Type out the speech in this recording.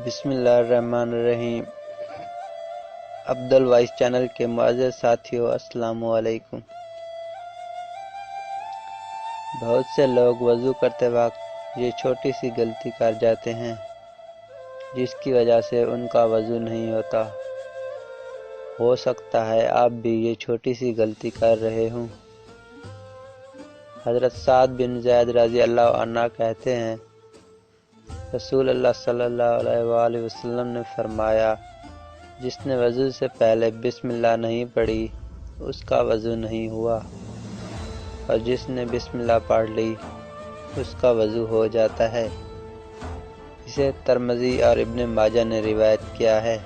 بسم اللہ الرحمن الرحیم۔ عبدل وائس چینل کے معزز ساتھیوں، السلام علیکم۔ بہت سے لوگ وضو کرتے وقت یہ چھوٹی سی غلطی کر جاتے ہیں جس کی وجہ سے ان کا وضو نہیں ہوتا۔ ہو سکتا ہے آپ بھی یہ چھوٹی سی غلطی کر رہے ہوں۔ حضرت سعد بن زید رضی اللہ عنہ کہتے ہیں، رسول اللہ صلی اللہ علیہ وآلہ وسلم نے فرمایا، جس نے وضو سے پہلے بسم اللہ نہیں پڑھی اس کا وضو نہیں ہوا، اور جس نے بسم اللہ پڑھ لی اس کا وضو ہو جاتا ہے۔ اسے ترمذی اور ابن ماجہ نے روایت کیا ہے۔